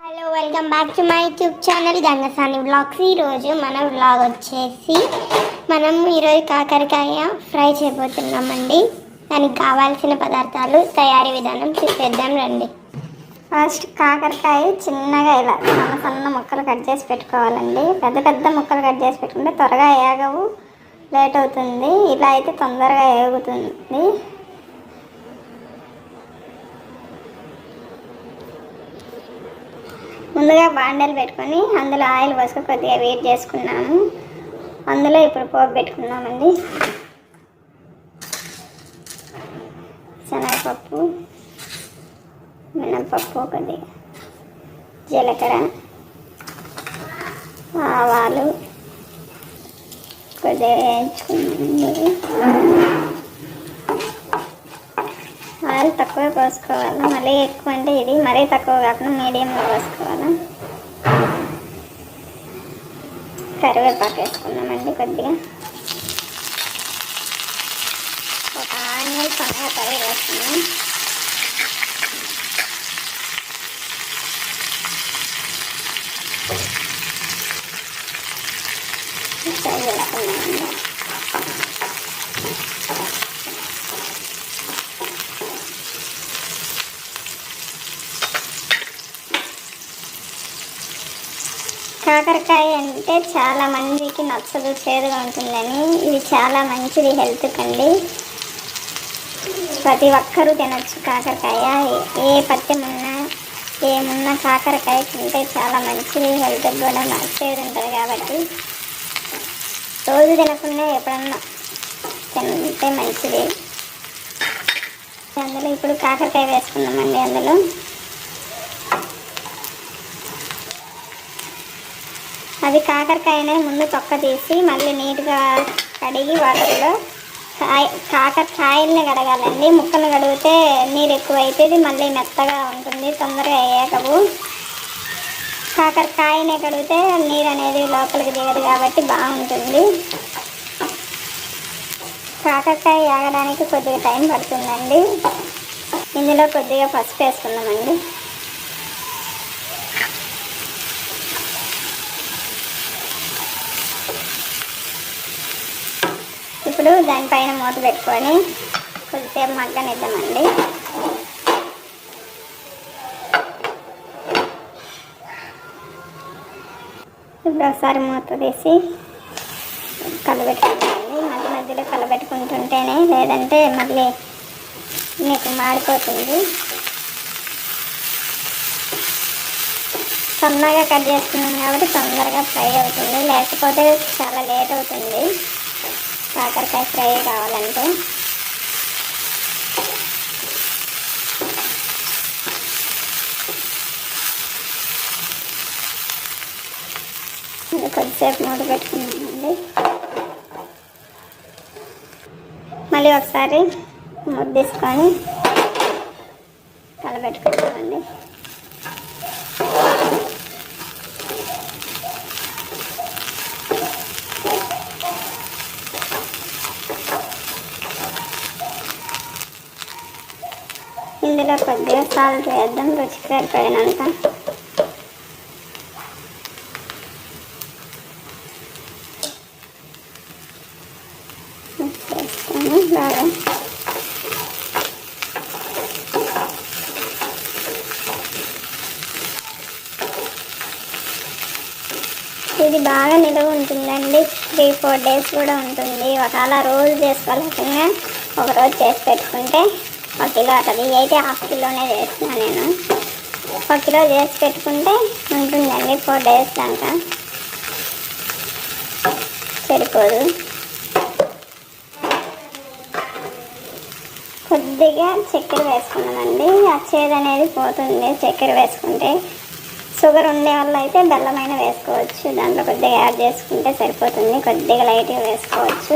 Hello, welcome back to my YouTube channel Gangasani blogs. ఈరోజు మన blog వచ్చేసి మనం ఈరోజు కాకరకాయ ఫ్రై చేయబోతున్నామండి. దానికి కావాల్సిన పదార్థాలు, తయారీ విధానం చూసేద్దాం రండి. ఫస్ట్ కాకరకాయ చిన్నగా ఇలా సన్న సన్న ముక్కలు కట్ చేసి పెట్టుకోవాలండి. పెద్ద పెద్ద ముక్కలు కట్ చేసి పెట్టుకుంటే త్వరగా ఏగవు, లేట్ అవుతుంది. ఇలా అయితే తొందరగా ఏగుతుంది. ముందుగా బాండలు పెట్టుకొని అందులో ఆయిల్ పోసుకొని కొద్దిగా వేడి చేసుకున్నాము. అందులో ఇప్పుడు పోపు పెట్టుకున్నామండి. శనగపప్పు, మినపప్పు, కొద్దిగా జీలకర్ర, ఆవాలు కొద్దిగా వేయించుకున్నాము. ఆయిల్ తక్కువ పోసుకోవాలి, మళ్ళీ ఎక్కువ అంటే ఇది మరీ తక్కువ కాకుండా మీడియంలో పోసుకోవాలి. కరివేపాకు వేసుకున్నామండి. కొద్దిగా ఒక ఆనియన్ సన్నగా తరిగి వేసుకున్నాం. వేసుకున్నామండి. కాకరకాయ అంటే చాలా మందికి నచ్చదు, చేదుగా ఉంటుందని. ఇది చాలా మంచిది హెల్త్ కండి. ప్రతి ఒక్కరూ తినచ్చు కాకరకాయ. ఏ పథ్యం ఉన్నా ఏమున్నా కాకరకాయ తింటే చాలా మంచిది. హెల్త్ కూడా చేదు ఉంటుంది కాబట్టి రోజు తినకుండా ఎప్పుడన్నా తింటే మంచిది. అందులో ఇప్పుడు కాకరకాయ వేసుకున్నామండి. అందులో అది కాకరకాయనే ముందు తొక్క తీసి మళ్ళీ నీట్గా కడిగి వాటర్లో కాకరకాయల్ని కడగాలండి. ముక్కలు కడిగితే నీరు ఎక్కువ అవుతుంది, మళ్ళీ మెత్తగా ఉంటుంది, తొందరగా వేయకవు. కాకరకాయనే కడిగితే నీరు అనేది లోపలికి దిగదు కాబట్టి బాగుంటుంది. కాకరకాయ ఆగడానికి కొద్దిగా టైం పడుతుందండి. ఇందులో కొద్దిగా పసుపు వేసుకుందామండి. ఇప్పుడు దానిపైన మూత పెట్టుకొని కొద్దిసేపు మగ్గనిద్దామండి. ఇప్పుడు ఒకసారి మూత తీసి కలబెట్టుకోండి. మధ్య మధ్యలో కలబెట్టుకుంటుంటేనే, లేదంటే మళ్ళీ మీకు మాడిపోతుంది. సన్నగా కట్ చేసుకున్నాం కాబట్టి తొందరగా ఫ్రై అవుతుంది, లేకపోతే చాలా లేట్ అవుతుంది కాకరకాయ ఫ్రై కావాలంటే. కొద్దిసేపు మూత పెట్టుకున్నామండి. మళ్ళీ ఒకసారి మూత తీసుకొని కలబెట్టుకుంటామండి. ఇందులో కొద్దిగా సాల్ట్ వేద్దాం, రుచికి సరిపడినంత. వేస్తాను బాగా. ఇది బాగా నిలువ ఉంటుందండి. 3-4 డేస్ కూడా ఉంటుంది. ఒకవేళ రోజు చేసుకోలేకుండా ఒకరోజు చేసి పెట్టుకుంటే 1 కిలో అవుతుంది. అయితే 1/2 కిలోనే చేస్తున్నాను నేను. 1 కిలో చేసి పెట్టుకుంటే ఉంటుందండి 4 డేస్ దాకా, సరిపోదు. కొద్దిగా చక్కెర వేసుకున్నామండి. ఆ చేదు అనేది పోతుంది చక్కెర వేసుకుంటే. షుగర్ ఉండే వల్ల అయితే బెల్లమైన వేసుకోవచ్చు, దాంట్లో కొద్దిగా యాడ్ చేసుకుంటే సరిపోతుంది. కొద్దిగా లైట్గా వేసుకోవచ్చు,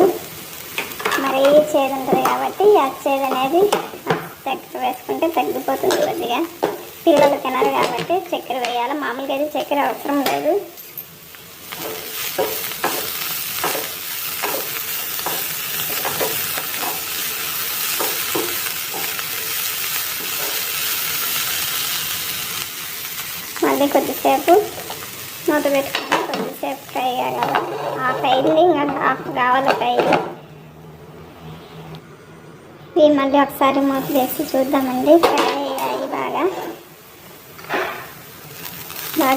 మరీ చేదు ఉంటుంది కాబట్టి ఆ చేదు అనేది చక్కెర వేసుకుంటే తగ్గిపోతుంది కొద్దిగా. పిల్లలు తినరు కాబట్టి చక్కెర వేయాలి. మామూలుగా అయితే చక్కెర అవసరం లేదు. మళ్ళీ కొద్దిసేపు మూత పెట్టుకొని కొద్దిసేపు ఫ్రై కావాలి. హాఫ్ అయింది, ఇంకా హాఫ్ కావాలి ఫ్రై. ఇవి మళ్ళీ ఒకసారి మూత వేసి చూద్దామండి. ఫ్రై అయ్యాయి, బాగా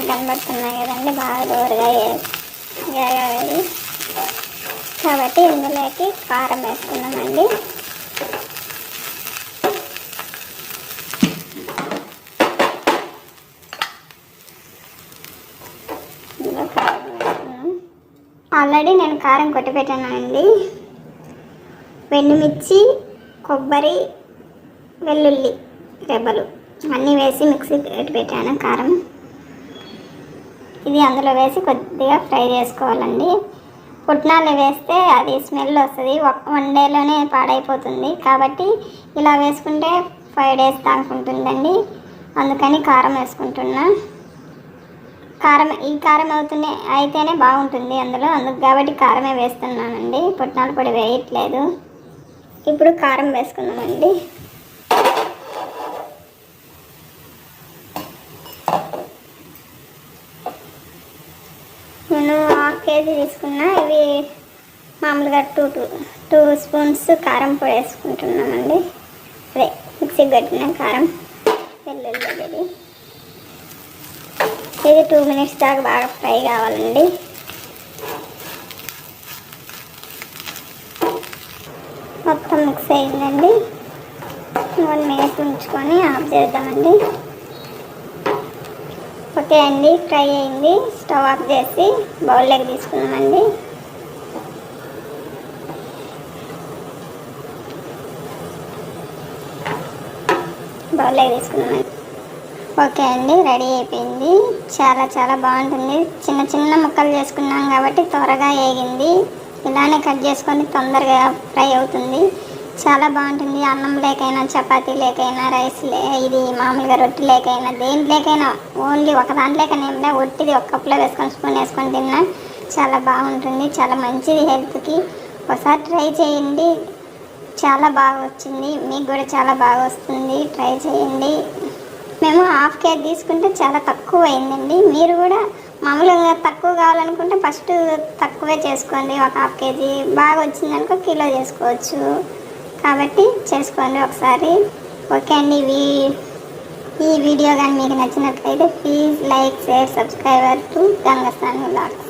కనబడుతున్నాయి కదండి, బాగా దూరగా వేగాయి. కాబట్టి ఇందులోకి కారం వేసుకున్నామండి. ఇందులో కారం వేసుకున్నాం. ఆల్రెడీ నేను కారం కొట్టి పెట్టానండి. ఎండుమిర్చి, కొబ్బరి, వెల్లుల్లి రెబ్బలు అన్నీ వేసి మిక్సీ పెట్టి పెట్టాను కారం. ఇది అందులో వేసి కొద్దిగా ఫ్రై చేసుకోవాలండి. పుట్నాలు వేస్తే అది స్మెల్ వస్తుంది, 1 డేలోనే పాడైపోతుంది. కాబట్టి ఇలా వేసుకుంటే 5 డేస్ దాకా ఉంటుందండి. అందుకని కారం వేసుకుంటున్నా. ఈ కారం అయితేనే బాగుంటుంది అందుకు కాబట్టి కారమే వేస్తున్నానండి. పుట్నాల పొడి వేయట్లేదు. ఇప్పుడు కారం వేసుకుందామండి. నేను 1/2 కేజీ తీసుకున్నా. ఇవి మామూలుగా 2 స్పూన్స్ కారం పొడి వేసుకుంటున్నామండి. అదే మిక్సీకి కట్టిన కారం, వెల్లుల్లి. ఇది 2 మినిట్స్ దాకా బాగా ఫ్రై కావాలండి. మొత్తం మిక్స్ అయిందండి. 1 మినిట్ ఉంచుకొని ఆఫ్ చేద్దామండి. ఓకే అండి, ఫ్రై అయింది. స్టవ్ ఆఫ్ చేసి బౌల్లోకి తీసుకున్నామండి. ఓకే అండి, రెడీ అయిపోయింది. చాలా బాగుంటుంది. చిన్న ముక్కలు చేసుకున్నాం కాబట్టి త్వరగా వేగింది. ఇలానే కట్ చేసుకొని తొందరగా ఫ్రై అవుతుంది. చాలా బాగుంటుంది. అన్నం లేకైనా, చపాతీ లేకైనా, రైస్ ఇది మామూలుగా రొట్టె లేకైనా, దేంట్లోకైనా, ఓన్లీ ఒక దాంట్లోకైనా ఒట్టిది ఒక కప్పులో వేసుకొని స్పూన్ వేసుకొని తిన్నా చాలా బాగుంటుంది. చాలా మంచిది హెల్త్కి. ఒకసారి ట్రై చేయండి. చాలా బాగా వచ్చింది. మీకు కూడా చాలా బాగా వస్తుంది. ట్రై చేయండి. మేము 1/2 కేజీ తీసుకుంటే చాలా తక్కువ అయిందండి. మీరు కూడా మామూలుగా తక్కువ కావాలనుకుంటే ఫస్ట్ తక్కువే చేసుకోండి. ఒక 1/2 కేజీ బాగా వచ్చిందనుకో కిలో చేసుకోవచ్చు. కాబట్టి చేసుకోండి ఒకసారి. ఓకే అండి, ఈ వీడియో కానీ మీకు నచ్చినట్లయితే please like, share, subscriber to Gangasani vlogs.